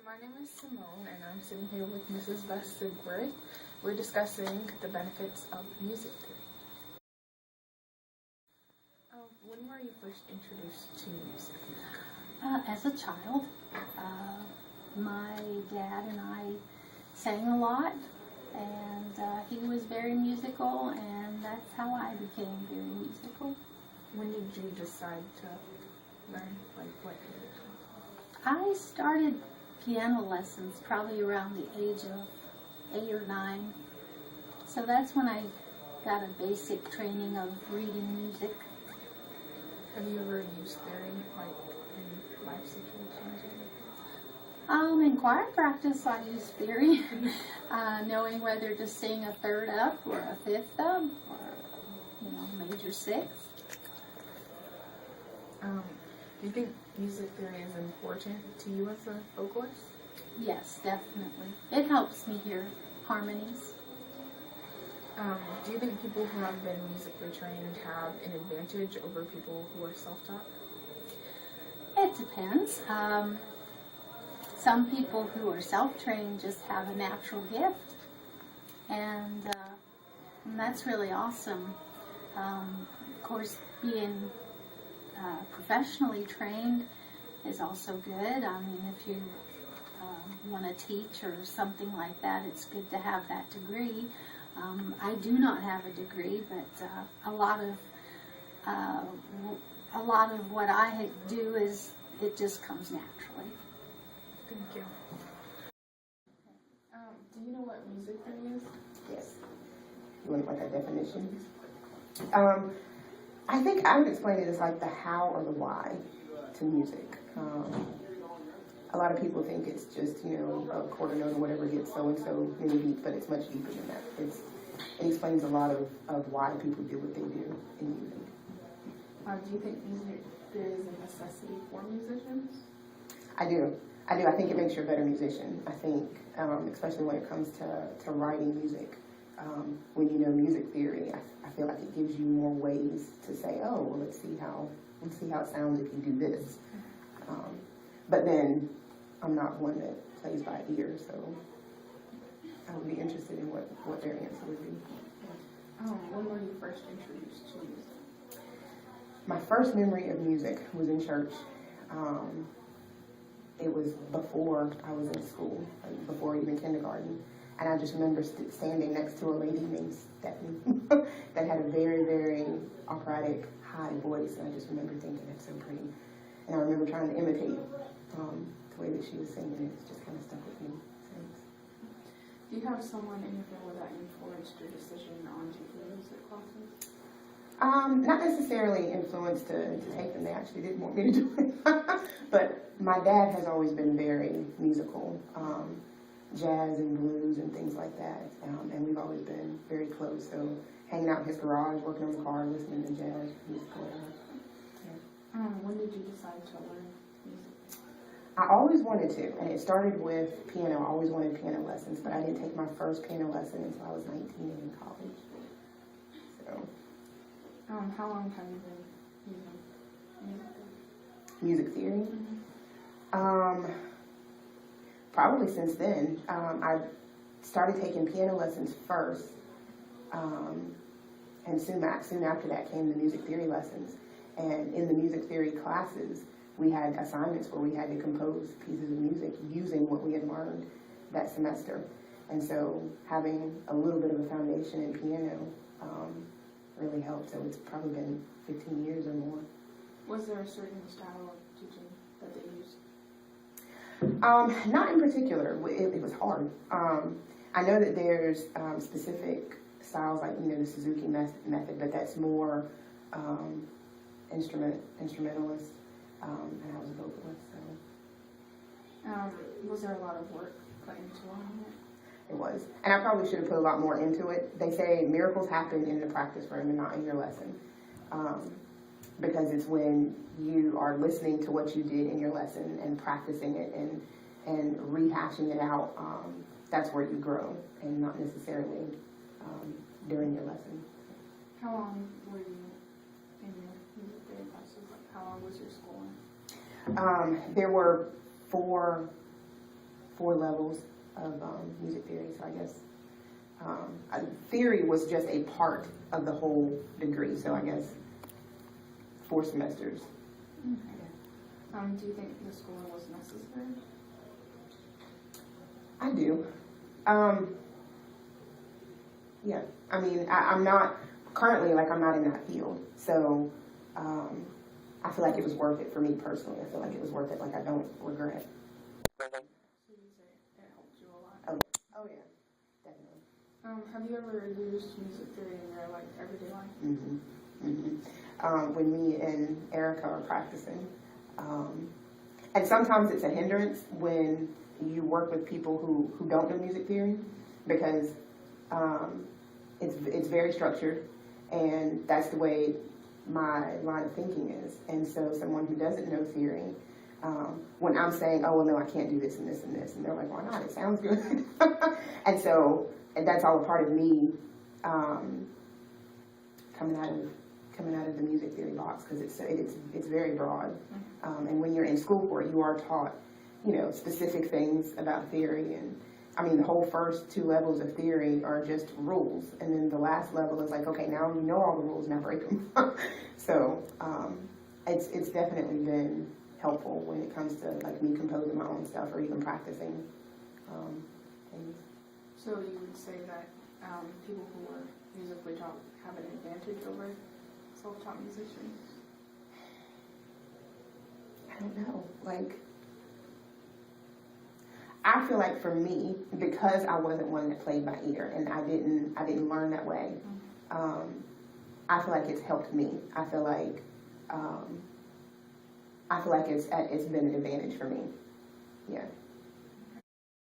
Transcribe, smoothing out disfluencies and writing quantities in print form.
My name is Simone, and I'm sitting here with Mrs. Sigworth. We're discussing the benefits of music theory. When were you first introduced to music? As a child, my dad and I sang a lot, and he was very musical, and that's how I became very musical. When did you decide to learn, what age? I started piano lessons probably around the age of 8 or 9. So that's when I got a basic training of reading music. Have you ever used theory, in life situations? In choir practice, I use theory, knowing whether to sing a third up or a fifth up, or major sixth. Do you think music theory is important to you as a vocalist? Yes, definitely. It helps me hear harmonies. Do you think people who have been musically trained have an advantage over people who are self-taught? It depends. Some people who are self-trained just have a natural gift, and that's really awesome. Of course, being professionally trained is also good. I mean, if you want to teach or something like that, it's good to have that degree. I do not have a degree, but a lot of what I do it just comes naturally. Thank you. Do you know what music theory is? Yes. You want like a definition? I think I would explain it as like the how or the why to music. A lot of people think it's just, a quarter note or whatever gets so-and-so many beats, but it's much deeper than that. It explains a lot of why people do what they do in music. Do you think music theory is a necessity for musicians? I do. I think it makes you a better musician. I think, especially when it comes to writing music, when you know music theory, I feel like it gives you more ways to say, oh, well, let's see how it sounds if you do this. But then I'm not one that plays by ear, so I would be interested in what their answer would be. When were you first introduced to music? My first memory of music was in church. It was before I was in school, like before even kindergarten. And I just remember standing next to a lady named Stephanie that had a very, very operatic, high voice. And I just remember thinking, that's so pretty. And I remember trying to imitate the way that she was singing. It just kind of stuck with me since. Do you have someone in your family that influenced your decision on taking music classes? Not necessarily influenced to take them. They actually didn't want me to do it. But my dad has always been very musical, jazz and blues and things like that. And we've always been very close. So hanging out in his garage, working on the car, listening to jazz music. When did you decide to learn music? I always wanted to, and it started with piano. I always wanted piano lessons, but I didn't take my first piano lesson until I was 19 and in college. So. How long have you been using music theory? Mm-hmm. Probably since then. I started taking piano lessons first, and soon after that came the music theory lessons. And in the music theory classes, we had assignments where we had to compose pieces of music using what we had learned that semester. And so having a little bit of a foundation in piano really helped. So it's probably been 15 years or more. Was there a certain style of teaching that they used? Not in particular. It was hard. I know that there's specific styles like, the Suzuki method, but that's more instrumentalist, and I was a vocalist. So. Was there a lot of work put into it? It was. And I probably should have put a lot more into it. They say miracles happen in the practice room and not in your lesson. Because it's when you are listening to what you did in your lesson and practicing it and rehashing it out, that's where you grow, and not necessarily during your lesson. How long were you in your music theory classes? Like, how long was your schooling? There were four 4 levels of music theory, so I guess theory was just a part of the whole degree, so I guess 4 semesters. Do you think the schooling was necessary? I do. Yeah, I mean, I'm not, currently, like, I'm not in that field, so I feel like it was worth it for me personally. I feel like it was worth it, like, I don't regret. So you say it helped you a lot. Oh yeah, definitely. Have you ever used music theory in your like everyday life? When me and Erica are practicing, and sometimes it's a hindrance when you work with people who don't know music theory, because it's very structured, and that's the way my line of thinking is. And so someone who doesn't know theory, when I'm saying, oh, well, no, I can't do this and this and this, and they're like, why not? It sounds good. and that's all a part of me coming out of the music theory box, because it's very broad. And when you're in school for it, you are taught, you know, specific things about theory. And I mean, the whole first 2 levels of theory are just rules, and then the last level is like, okay, now you know all the rules, now break them. So it's definitely been helpful when it comes to like me composing my own stuff or even practicing things. So you would say that people who are musically taught have an advantage over self-taught musicians? I don't know. Like, I feel like for me, because I wasn't one that played by ear and I didn't learn that way, I feel like it's helped me. I feel like it's been an advantage for me. Yeah.